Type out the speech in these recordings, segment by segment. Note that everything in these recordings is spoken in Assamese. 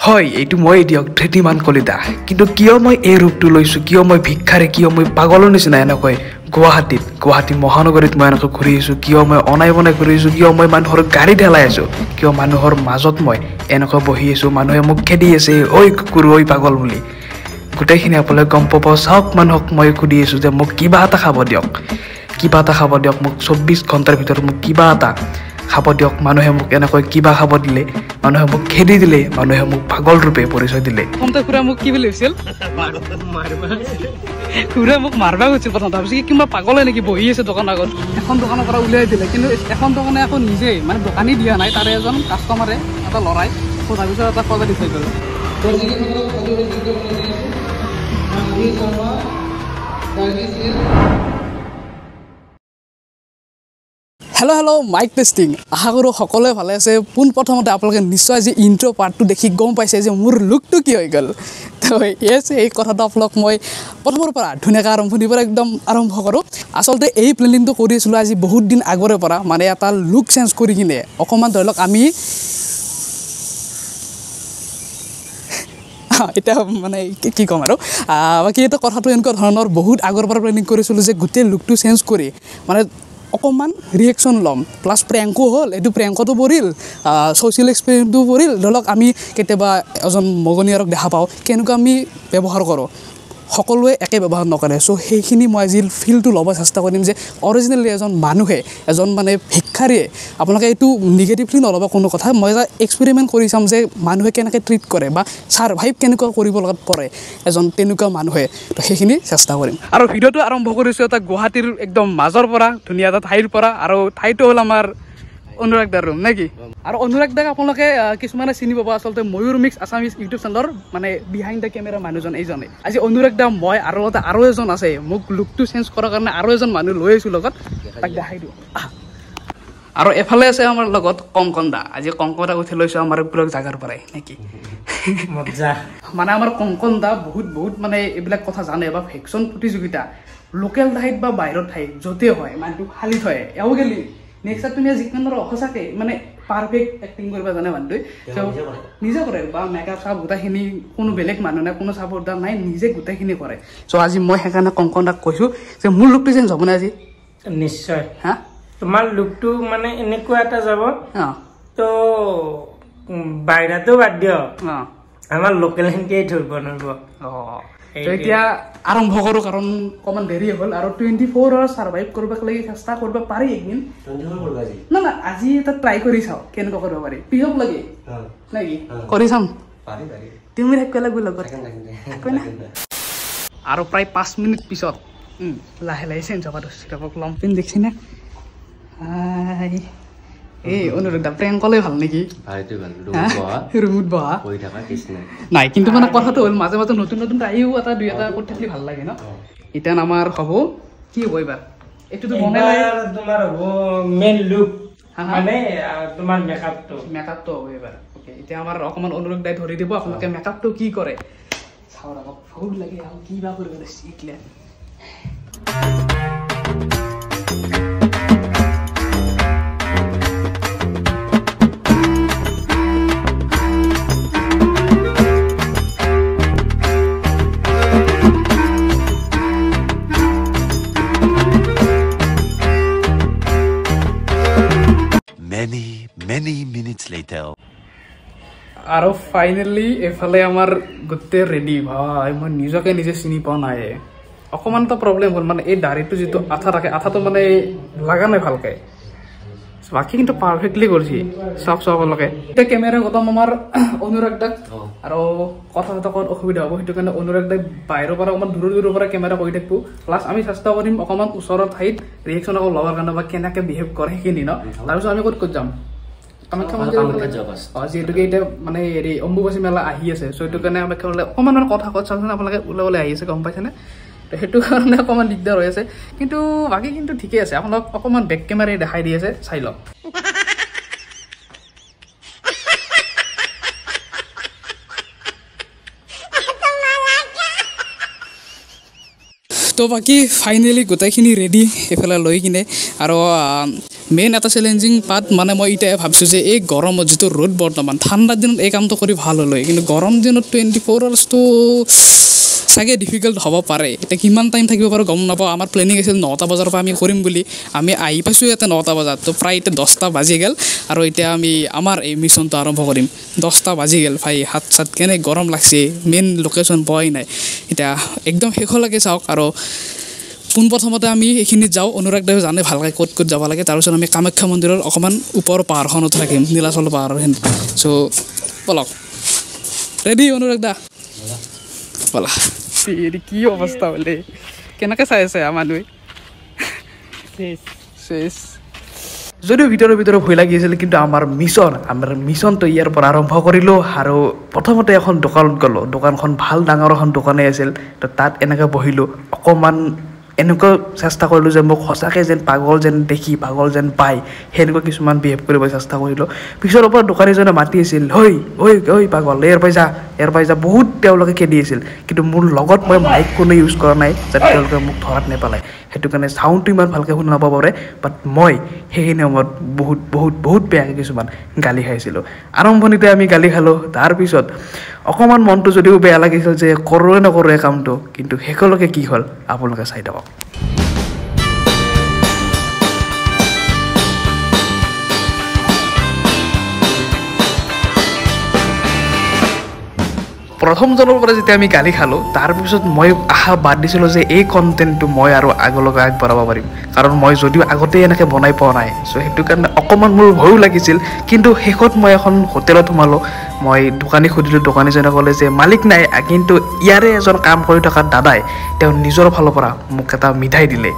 হয় এইটো মই দিয়ক ধৃতিমান কলিতা কিন্তু কিয় মই এই ৰূপটো লৈছোঁ কিয় মই ভিক্ষাৰী কিয় মই পাগলৰ নিচিনা এনেকৈ গুৱাহাটী মহানগৰীত মই এনেকৈ ঘূৰি আহিছোঁ কিয় মই অনাই বনাই ঘূৰি আহিছোঁ কিয় মই মানুহৰ গাড়ী ঢেলাই আছোঁ কিয় মানুহৰ মাজত মই এনেকৈ বহি আছোঁ মানুহে মোক খেদি আছে ঐ কুকুৰ ঐ পাগল বুলি গোটেইখিনি আপোনালোকে গম পাব চাওক মানুহক মই সুধি আছোঁ যে মোক কিবা এটা খাব দিয়ক মোক 24 ঘণ্টাৰ ভিতৰত মোক কিবা এটা খাব দিয়ক মানুহে মোক এনেকৈ কিবা খাব দিলে মানুহে মোক খেদি দিলে মানুহে মোক পাগল ৰূপে পৰিচয় দিলে খুৰা মোক কি বুলি কৈছিল খুৰা মোক মাৰবা গৈছিল প্ৰথম ভাবিছিল কি কিবা পাগল নেকি বহি আছে দোকান আগত এখন দোকানৰ পৰা উলিয়াই দিলে কিন্তু এখন দোকানে আকৌ নিজেই মানে দোকানী দিয়া নাই তাৰে এজন কাষ্টমাৰে এটা লৰাই তাৰপিছত এটা সজাই দিছে গ'ল হেল্ল' মাইক টেষ্টিং আশা কৰোঁ সকলোৱে ভালে আছে পোনপ্ৰথমতে আপোনালোকে নিশ্চয় আজি ইণ্ট্ৰ পাৰ্টটো দেখি গম পাইছে যে মোৰ লুকটো কি হৈ গ'ল তো এই কথাটো আপোনালোক মই প্ৰথমৰ পৰা ধুনীয়াকৈ আৰম্ভণিৰ পৰা একদম আৰম্ভ কৰোঁ আচলতে এই প্লেনিংটো কৰি আছিলোঁ আজি বহুত দিন আগৰে পৰা মানে এটা লুক চেঞ্জ কৰি কিনে অকণমান ধৰি লওক আমি এতিয়া মানে কি ক'ম আৰু বাকী এটা কথাটো এনেকুৱা ধৰণৰ বহুত আগৰ পৰা প্লেনিং কৰিছিলোঁ যে গোটেই লুকটো চেঞ্জ কৰি মানে অকণমান ৰিয়েকশ্যন ল'ম প্লাছ প্ৰেংকো হ'ল এইটো প্ৰেংকতো পৰিল ছ'চিয়েল এক্সপেৰিমেণ্টটো পৰিল ধৰি লওক আমি কেতিয়াবা এজন মগনীয়াৰক দেখা পাওঁ কেনেকুৱা আমি ব্যৱহাৰ কৰোঁ সকলোৱে একে ব্যৱহাৰ নকৰে চ' সেইখিনি মই আজি ফিলটো ল'ব চেষ্টা কৰিম যে অৰিজিনেলি এজন মানুহে এজন মানে ভিক্ষাৰীয়ে আপোনালোকে এইটো নিগেটিভলি নল'ব কোনো কথা মই এটা এক্সপেৰিমেণ্ট কৰি চাম যে মানুহে কেনেকৈ ট্ৰিট কৰে বা ছাৰ্ভাইভ কেনেকুৱা কৰিব লগাত পৰে এজন তেনেকুৱা মানুহে তো সেইখিনি চেষ্টা কৰিম আৰু ভিডিঅ'টো আৰম্ভ কৰিছোঁ এটা গুৱাহাটীৰ একদম মাজৰ পৰা ধুনীয়া এটা ঠাইৰ পৰা আৰু ঠাইটো হ'ল আমাৰ অনুৰাগ দাৰ ৰুম নেকি আৰু অনুৰাগ দাক আপোনালোকে কিছুমানে চিনি পাব আচলতে ময়ূৰ মিক্স আছামিজ ইউটিউব চেনেলৰ মানে বিহাইণ্ড দ্য কেমেৰা মানুহজন এইজনে আজি অনুৰাগ দা মই আৰু এজন আছে মোক লুকটো চেঞ্জ কৰাৰ কাৰণে আৰু এজন মানুহ লৈ আহিছোঁ লগত তাক দেখাই দিওঁ আৰু এফালে আছে আমাৰ লগত কংকন দা আজি কংকন দা উঠি লৈছোঁ আমাৰ ব্লগ জাগাৰ পৰাই নেকি মানে আমাৰ কংকন দা বহুত মানে এইবিলাক কথা জানে বা ভেকচন প্ৰতিযোগিতা লোকেল ঠাইত বা বাহিৰৰ ঠাইত য'তে হয় মানুহটো খালি থয় এওঁ গেলি নেক্সট তুমি যিকোনো সঁচাকৈ মানে পাৰফেক্ট এক্টিং কৰিব জানে মানুহটোৱে নিজে কৰে বা মেকআপ চাপ গোটেইখিনি কোনো বেলেগ মানুহ নাই কোনো চাপৰ্টাৰ নাই নিজে গোটেইখিনি কৰে চ' আজি মই সেইকাৰণে কংকন দাক কৈছোঁ যে মোৰ লুকটো চেঞ্জ হ'ব নে আজি নিশ্চয় হা তোমাৰ লুকটো মানে এনেকুৱা এটা যাব তো বাহিৰতো বাদ দিয় আমাৰ লোকেল খিনিকেই ধৰিব নোৱাৰিব এতিয়া আৰম্ভ কৰোঁ কাৰণ অকণমান দেৰি হ'ল আৰু 24 আৱাৰ্ছ ছাৰ্ভাইভ কৰিব লাগি চেষ্টা কৰিব পাৰি একদিন না আজি এটা ট্ৰাই কৰি চাওঁ কেনেকুৱা কৰিব পাৰি পিছক লাগে নেকি কৰি চাম তুমি থাকিব লাগিব লগত আৰু প্ৰায় 5 মিনিট পিছত লাহে লাহে চেঞ্জ হ'ব ধৰিছোঁ লং পেণ্ট দেখিছে নে এই অনুৰাগ দা প্ৰেংক ক'লে ভাল নেকি ৰুমত বহা নাই কিন্তু মানে কথাটো হ'ল মাজে মাজে নতুন আহিও এটা দুই এটা কৰি থাকিলে ভাল লাগে ন এতিয়া আমাৰ হ'ব কি হ'ব এইবাৰ এইটোতো তোমাৰ হ'ব মেইন লুক মানে তোমাৰ মেকআপটো হ'ব এইবাৰ অ'কে এতিয়া আমাৰ অকণমান অনুৰাগ দাই ধৰি দিব আপোনালোকে মেকআপটো কি কৰে চাওঁ ৰ'ব ভোক লাগে আৰু কিবা কৰিব এতিয়া Many minutes later. আৰু ফাইনেলি এফালে আমাৰ গোটেই ৰেডি ভাই মই নিজকে নিজে চিনি পোৱা নাই অকণমান এটা প্ৰব্লেম হ'ল মানে এই দাড়িটো যিটো আঠা থাকে আঠাটো মানে লগা নাই ভালকৈ বাকী কিন্তু পাৰফেক্টলি কৰিছে চাওক চাওকলৈকে এতিয়া কেমেৰা গতম আমাৰ অনুৰাগ দাক আৰু কথা চথা অকণমান অসুবিধা হ'ব সেইটো কাৰণে অনুৰাগ দাক বাহিৰৰ পৰা অকণমান দূৰৰ পৰা কেমেৰা কৰি থাকিব প্লাছ আমি চেষ্টা কৰিম অকণমান ওচৰৰ ঠাইত ৰিয়েকশ্যন অকণ ল'বৰ কাৰণে বা কেনেকৈ বিহেভ কৰে সেইখিনি ন তাৰপিছত আমি ক'ত যাম যিহেতুকে এতিয়া মানে হেৰি অম্বুবাচী মেলা আহি আছে চ' সেইটো কাৰণে আমি অকণমান মানে কথা চাওকচোন আপোনালোকে ওলাবলৈ আহি আছে গম পাইছেনে তো সেইটো কাৰণে অকণমান দিগদাৰ হৈ আছে কিন্তু বাকী কিন্তু ঠিকে আছে আপোনালোক অকণমান বেক কেমেৰাই দেখাই দি আছে চাই লওক তো বাকী ফাইনেলি গোটেইখিনি ৰেডি এইফালে লৈ কিনে আৰু মেইন এটা চেলেঞ্জিং পাৰ্ট মানে মই এতিয়াই ভাবিছোঁ যে এই গৰমত যিটো ৰ'দ বৰ্তমান ঠাণ্ডাৰ দিনত এই কামটো কৰি ভাল হ'ল হয় কিন্তু গৰম দিনত 24 আৱাৰ্ছটো চাগে ডিফিকাল্ট হ'ব পাৰে এতিয়া কিমান টাইম থাকিব পাৰোঁ গম নাপাওঁ আমাৰ প্লেনিং আছিল 9টা বজাৰ পৰা আমি কৰিম বুলি আমি আহি পাইছোঁ ইয়াতে 9টা বজাত তো প্ৰায় এতিয়া 10টা বাজি গ'ল আৰু এতিয়া আমি আমাৰ এই মিছনটো আৰম্ভ কৰিম 10টা বাজি গ'ল ভাই হাত চাত কেনে গৰম লাগছে মেইন লোকেশ্যন পোৱাই নাই এতিয়া একদম শেষলৈকে চাওক আৰু পোনপ্ৰথমতে আমি এইখিনিত যাওঁ অনুৰাগ দেৱে জানে ভালকৈ ক'ত ক'ত যাব লাগে তাৰপিছত আমি কামাখ্যা মন্দিৰৰ অকণমান ওপৰৰ পাহাৰখনত থাকিম নীলাচল পাহাৰৰ চ' বলক ৰেডি অনুৰাগ দা বলা কি অৱস্থা বোলে কেনেকৈ চাই আছে মানুহে শেষ যদিও ভিতৰত ভয় লাগিছিল কিন্তু আমাৰ মিছনটো ইয়াৰ পৰা আৰম্ভ কৰিলোঁ আৰু প্ৰথমতে এখন দোকানত গ'লোঁ দোকানখন ভাল ডাঙৰ এখন দোকানেই আছিল তো তাত এনেকৈ বহিলোঁ অকণমান এনেকুৱা চেষ্টা কৰিলোঁ যে মোক সঁচাকৈ যেন পাগল যেন দেখি পাগল যেন পায় সেনেকুৱা কিছুমান বিহেভ কৰিব চেষ্টা কৰিলোঁ পিছৰ পৰা দোকানীজনে মাতি আছিল ঐ পাগল ইয়াৰ পাই যা বহুত তেওঁলোকে খেদি আছিল কিন্তু মোৰ লগত মই মাইক কোনো ইউজ কৰা নাই যাতে তেওঁলোকে মোক ধৰাত নেপালে সেইটো কাৰণে চাউণ্ডটো ইমান ভালকৈ শুনি নাপাব পাৰে বাট মই সেইখিনি সময়ত বহুত বেয়াকৈ কিছুমান গালি খাইছিলোঁ আৰম্ভণিতে আমি গালি খালোঁ তাৰপিছত অকণমান মনটো যদিও বেয়া লাগিছিল যে কৰোঁ নকৰোঁ এই কামটো কিন্তু শেষলৈকে কি হ'ল আপোনালোকে চাই থাকক প্ৰথমজনৰ পৰা যেতিয়া আমি গালি খালোঁ তাৰপিছত মই আশা বাদ দিছিলোঁ যে এই কণ্টেণ্টটো মই আৰু আগলৈকে আগবঢ়াব পাৰিম কাৰণ মই যদিও আগতেই এনেকৈ বনাই পোৱা নাই চ' সেইটো কাৰণে অকণমান মোৰ ভয়ো লাগিছিল কিন্তু শেষত মই এখন হোটেলত সোমালোঁ মই দোকানী সুধিলোঁ দোকানীজনে ক'লে যে মালিক নাই কিন্তু ইয়াৰে এজন কাম কৰি থকা দাদাই তেওঁ নিজৰ ফালৰ পৰা মোক এটা মিঠাই দিলে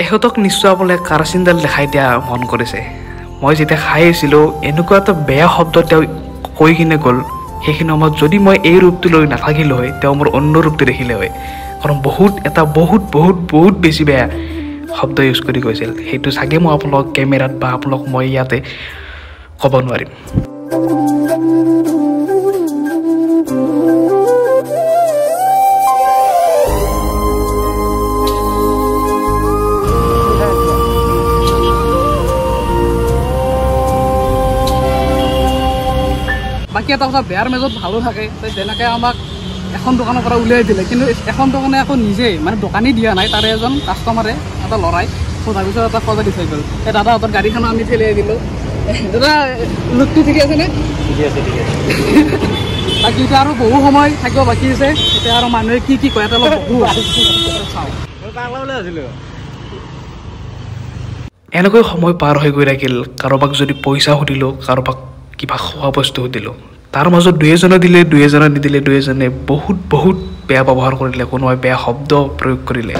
এহঁতক নিশ্চয় বোলে কাৰাচিনডাল দেখাই দিয়া মন কৰিছে মই যেতিয়া খাই আছিলোঁ এনেকুৱা এটা বেয়া শব্দ তেওঁ কৈ কিনে গ'ল সেইখিনি সময়ত যদি মই এই ৰূপটো লৈ নাথাকিলোঁ হয় তেওঁ মোৰ অন্য ৰূপটো দেখিলে হয় কাৰণ বহুত বেছি বেয়া শব্দ ইউজ কৰি গৈছিল সেইটো চাগে মই আপোনালোক কেমেৰাত বা আপোনালোক মই ইয়াতে ক'ব নোৱাৰিম বাকী এটা কথা বেয়াৰ মাজত ভালো থাকে যেনেকৈ আমাক এখন দোকানৰ পৰা উলিয়াই দিলে কিন্তু এখন দোকানে আকৌ নিজেই মানে দোকানী দিয়া নাই তাৰে এজন কাষ্টমাৰে এটা ল'ৰাই চ' তাৰপিছত এটা সজাই দি থৈ গ'ল এই দাদাহঁতৰ গাড়ীখনো আমি ঠেলিয়াই দিলোঁ দাদা লুকটো ঠিকে আছেনে ঠিকে আছে বাকী এতিয়া আৰু বহু সময় থাকিব বাকী আছে এতিয়া আৰু মানুহে কি কয় এটা অলপ চাওঁ এনেকৈ সময় পাৰ হৈ গৈ থাকিল কাৰোবাক যদি পইচা সুধিলোঁ কাৰোবাক কিবা খোৱা বস্তু সুধিলোঁ তাৰ মাজত দুই এজনে দিলে দুই এজনে নিদিলে দুই এজনে বহুত বেয়া ব্যৱহাৰ কৰিলে কোনোবাই বেয়া শব্দ প্ৰয়োগ কৰিলে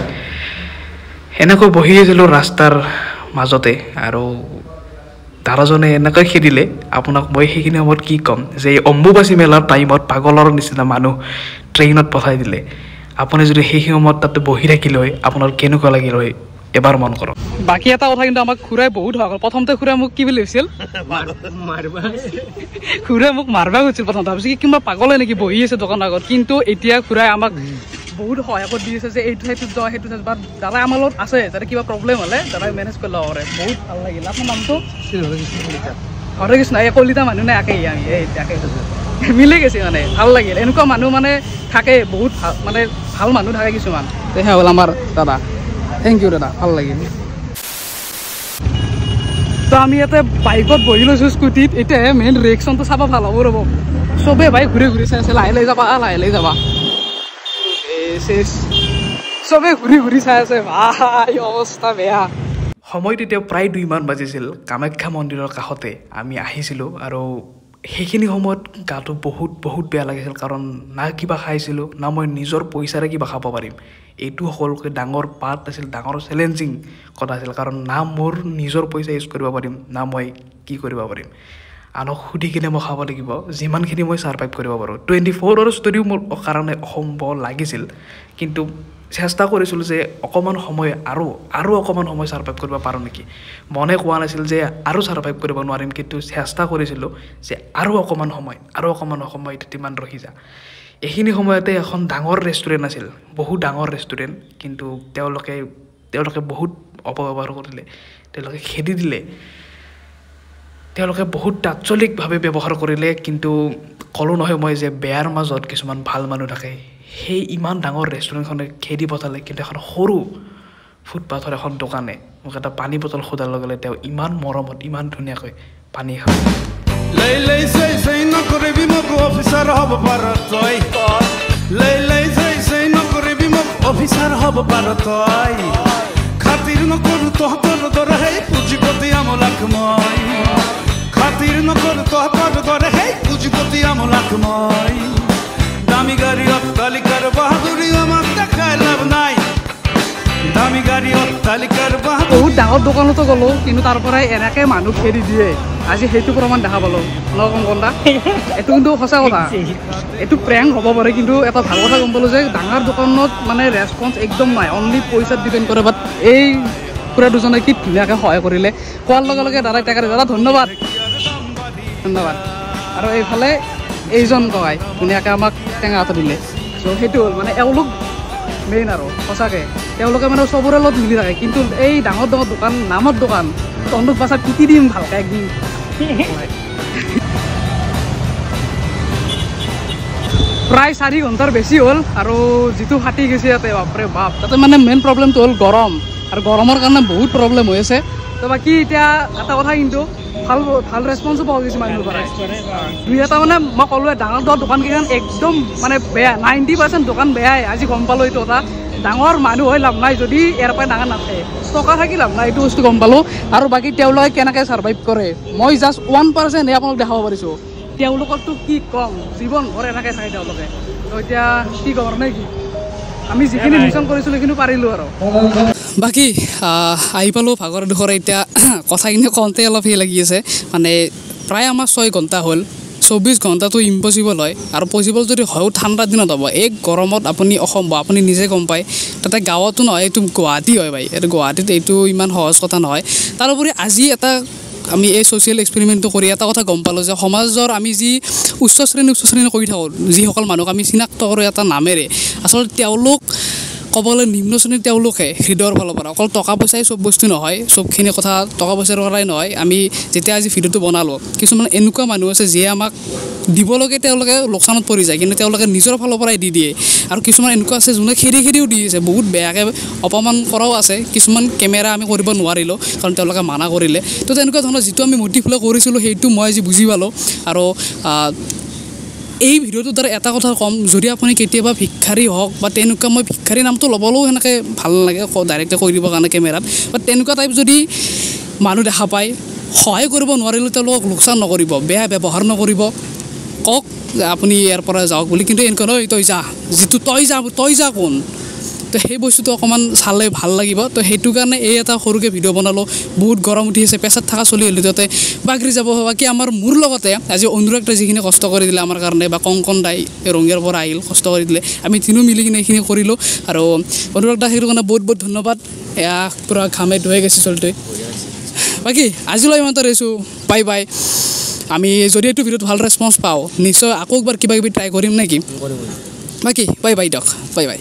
এনেকৈ বহি আছিলোঁ ৰাস্তাৰ মাজতে আৰু দাদাজনে এনেকৈ খেদিলে আপোনাক মই সেইখিনি সময়ত কি ক'ম যে এই অম্বুবাচী মেলাৰ টাইমত পাগলৰ নিচিনা মানুহ ট্ৰেইনত পঠাই দিলে আপুনি যদি সেইখিনি সময়ত তাতে বহি থাকিলে হয় আপোনাৰ কেনেকুৱা লাগিল হয় এবাৰ মন কৰক বাকী এটা কথা কিন্তু আমাক খুৰাই বহুত ভাল প্ৰথমতে খুৰাই মোক কি বুলি কৈছিল খুৰাই মোক মাৰবা গৈছিল প্ৰথমতে ভাবিছিল কি কিবা পাগলে নেকি বহি আছে দোকানৰ আগত কিন্তু এতিয়া খুৰাই আমাক বহুত সহায় কৰি দি আছে যে এইটো সেইটো বা দাদাই আমাৰ লগত আছে যাতে কিবা প্ৰব্লেম হ'লে দাদাই মেনেজ কৰি ল'ব পাৰে বহুত ভাল লাগিল আপোনাৰ নামটো হৰে কৃষ্ণ এই কলিতা মানুহ নাই একেই আমি একে মিলি গৈছে মানে ভাল লাগিল এনেকুৱা মানুহ মানে থাকে বহুত ভাল মানে ভাল মানুহ থাকে কিছুমান সেয়া হ'ল আমাৰ দাদা থেংক ইউ দাদা ভাল লাগিল তো আমি ইয়াতে বাইকত বহি লৈছোঁ স্কুটিত এতিয়া মেইন ৰিয়েকশ্যনটো চাব ভাল হ'ব ৰ'ব চবেই বাইক ঘূৰি চাই আছে লাহে যাবা চবেই ঘূৰি চাই আছে ভাই অৱস্থা বেয়া সময় তেতিয়া প্ৰায় 2 মান বাজিছিল কামাখ্যা মন্দিৰৰ কাষতে আমি আহিছিলোঁ আৰু সেইখিনি সময়ত গাটো বহুত বেয়া লাগিছিল কাৰণ না কিবা খাইছিলোঁ না মই নিজৰ পইচাৰে কিবা খাব পাৰিম এইটো সকলোকে ডাঙৰ পাৰ্ট আছিল ডাঙৰ চেলেঞ্জিং কথা আছিল কাৰণ না মোৰ নিজৰ পইচা ইউজ কৰিব পাৰিম না মই কি কৰিব পাৰিম আনক সুধি কিনে মই খাব লাগিব যিমানখিনি মই ছাৰ্ভাইভ কৰিব পাৰোঁ 24 আৱাৰ্ছ যদিও মোৰ কাৰণে অসম্ভৱ লাগিছিল কিন্তু চেষ্টা কৰিছিলোঁ যে অকণমান সময় আৰু অকণমান সময় ছাৰ্ভাইভ কৰিব পাৰোঁ নেকি মনে কোৱা নাছিল যে আৰু ছাৰ্ভাইভ কৰিব নোৱাৰিম কিন্তু চেষ্টা কৰিছিলোঁ যে আৰু অকণমান সময় ইমান ৰখি যা এইখিনি সময়তে এখন ডাঙৰ ৰেষ্টুৰেণ্ট আছিল, বহুত ডাঙৰ ৰেষ্টুৰেণ্ট, কিন্তু তেওঁলোকে বহুত অপব্যৱহাৰ কৰিলে, তেওঁলোকে খেদি দিলে, তেওঁলোকে বহুত তাৎসলিকভাৱে ব্যৱহাৰ কৰিলে। কিন্তু ক'লো নহয় মই যে বেয়াৰ মাজত কিছুমান ভাল মানুহ থাকে। সেই ইমান ডাঙৰ ৰেষ্টুৰেণ্টখনে খেদি পঠালে, কিন্তু এখন সৰু ফুটপাথৰ এখন দোকানে মোক এটা পানী বটল সোধাৰ লগে লগে তেওঁ ইমান মৰমত ইমান ধুনীয়াকৈ পানী খায়। নকৰিবি মোক অফিচাৰ হ'ব পাৰ তই, নকৰিবি মোক অফিচাৰ হ'ব পাৰ তই, খাতিৰ নকৰো তহঁতৰ দৰে সেই পুঁজিপতি আমলাক মই, খাতিৰ নকৰো তহঁতৰ দৰে সেই পুঁজিপতি আমলাক মই, দামী গাড়ী অট্টালিকাৰ বাহাদুৰি আমাক দেখাই লাভ নাই, দামী গাড়ী অট্টালিকাৰ বাহাদুৰি। বহুত ডাঙৰ দোকানতো গ'লোঁ, কিন্তু তাৰ পৰাই এনেকৈ মানুহ খেদি দিয়ে। আজি সেইটো প্ৰমাণ দেখা পালোঁ ন কংকন দা, এইটো কিন্তু সঁচা কথা, এইটো প্ৰেংক হ'ব পাৰে, কিন্তু এটা ভাল কথা গম পালোঁ যে ডাঙৰ দোকানত মানে ৰেছপন্স একদম নাই, অনলি পইচাত ডিপেণ্ড কৰে। বাট এই খুৰা দুজনে কি ধুনীয়াকৈ সহায় কৰিলে, কোৱাৰ লগে লগে দাদাই টেকাৰে দাদা ধন্যবাদ ধন্যবাদ। আৰু এইফালে এইজন ককাই ধুনীয়াকৈ আমাক টেঙা এটা দিলে। চ' সেইটো হ'ল মানে এওঁলোক মেইন আৰু সঁচাকৈ তেওঁলোকে মানে চবৰে লগত মিলি থাকে। কিন্তু এই ডাঙৰ ডাঙৰ দোকান নামৰ দোকান তহঁতক বাছা পিটি দিম ভালকৈ একদিন। প্ৰায় 4 ঘণ্টাৰ বেছি হ'ল আৰু যিটো ফাটি গৈছে ইয়াতে বাপৰে বাপ। তাতে মানে মেইন প্ৰব্লেমটো হ'ল গৰম, আৰু গৰমৰ কাৰণে বহুত প্ৰব্লেম হৈ আছে। তো বাকী এতিয়া এটা কথা কিন্তু ভাল ৰেছপন্সো পোৱা গৈছে মানুহৰ পৰা। দুই এটা মানে মই ক'লোৱে ডাঙৰ ডাঙৰ দোকানকেইখন একদম মানে বেয়া, 90% দোকান বেয়াই। আজি গম পালোঁ এইটো কথা, ডাঙৰ মানুহ হৈ লাভ নাই যদি ইয়াৰ পৰাই ডাঙৰ নাথাকে, টকা থাকি লাভ নাই, এইটো বস্তু গম পালোঁ। আৰু বাকী তেওঁলোকে কেনেকৈ ছাৰ্ভাইভ কৰে মই জাষ্ট 1%হে আপোনালোক দেখাব পাৰিছোঁ। তেওঁলোকৰতো কি ক'ম, জীৱন ভৰ এনেকৈ থাকে তেওঁলোকে। তো এতিয়া কি ক'ম আৰু নে কি, আমি যিখিনি মিছন কৰিছিলোঁ সেইখিনি পাৰিলোঁ আৰু। বাকী আহি পালোঁ ভাগৰ দুখৰে। এতিয়া কথাখিনি কওঁতে অলপ সেই লাগি আছে, মানে প্ৰায় আমাৰ 6 ঘণ্টা হ'ল। 24 ঘণ্টাটো ইম্পচিবল হয়, আৰু পচিবল যদি হয়ও ঠাণ্ডাৰ দিনত হ'ব। এই গৰমত আপুনি অসম্ভৱ, আপুনি নিজে গম পায়। তাতে গাঁৱতো নহয়, এইটো গুৱাহাটী হয় ভাই, এইটো গুৱাহাটীত এইটো ইমান সহজ কথা নহয়। তাৰোপৰি আজি আমি এই ছ'চিয়েল এক্সপেৰিমেণ্টটো কৰি এটা কথা গম পালোঁ যে সমাজৰ আমি যি উচ্চ শ্ৰেণী কৰি থাকোঁ, যিসকল মানুহক আমি চিনাক্ত কৰোঁ এটা নামেৰে, আচলতে তেওঁলোক ক'বলৈ নিম্ন শ্ৰেণীৰ তেওঁলোকে হৃদয়ৰ ফালৰ পৰা। অকল টকা পইচাই চব বস্তু নহয়, চবখিনি কথা টকা পইচাৰ পৰাই নহয়। আমি যেতিয়া আজি ভিডিঅ'টো বনালোঁ, কিছুমান এনেকুৱা মানুহ আছে যিয়ে আমাক দিবলৈকে তেওঁলোকে লোকচানত পৰি যায়, কিন্তু তেওঁলোকে নিজৰ ফালৰ পৰাই দি দিয়ে। আৰু কিছুমান এনেকুৱা আছে যোনে খেদিও দি আছে, বহুত বেয়াকৈ অপমান কৰাও আছে। কিছুমান কেমেৰা আমি কৰিব নোৱাৰিলোঁ কাৰণ তেওঁলোকে মানা কৰিলে। তো তেনেকুৱা ধৰণৰ যিটো আমি মটিভ লৈ কৰিছিলোঁ সেইটো মই আজি বুজি পালোঁ। আৰু এই ভিডিঅ'টোৰ দ্বাৰা এটা কথা ক'ম, যদি আপুনি কেতিয়াবা ভিক্ষাৰী হওক বা তেনেকুৱা, মই ভিক্ষাৰী নামটো ল'বলৈও সেনেকৈ ভাল নালাগে ডাইৰেক্টকৈ কৈ দিবৰ কাৰণে কেমেৰাত, বা তেনেকুৱা টাইপ যদি মানুহ দেখা পায়, সহায় কৰিব নোৱাৰিলেও তেওঁলোকক লোকচান নকৰিব, বেয়া ব্যৱহাৰ নকৰিব, কওক যে আপুনি ইয়াৰ পৰা যাওক বুলি। কিন্তু এনেকুৱা নহয় তই যা, যিটো তই যা কোন, তো সেই বস্তুটো অকণমান চালে ভাল লাগিব। তো সেইটো কাৰণে এই এটা সৰুকৈ ভিডিঅ' বনালোঁ। বহুত গৰম উঠি আছে, পেছাত থকা চলি হ'লে তাতে বাগৰি যাব। বাকী আমাৰ মোৰ লগতে আজি অনুৰাগদাই যিখিনি কষ্ট কৰি দিলে আমাৰ কাৰণে, বা কংকন দাই ৰঙিয়াৰ পৰা আহিল কষ্ট কৰি দিলে, আমি তিনিও মিলি কিনে এইখিনি কৰিলোঁ। আৰু অনুৰাগদা সেইটো কাৰণে বহুত বহুত ধন্যবাদ। এয়া পূৰা ঘামে ধুৱাই গৈছে চলটোৱে। বাকী আজিলৈ ইমানতে ৰৈছোঁ, বাই বাই। আমি যদি এইটো ভিডিঅ'ত ভাল ৰেছপন্স পাওঁ, নিশ্চয় আকৌ একবাৰ কিবা কিবি ট্ৰাই কৰিম নেকি। বাকী বাই বাই দিয়ক, বাই বাই।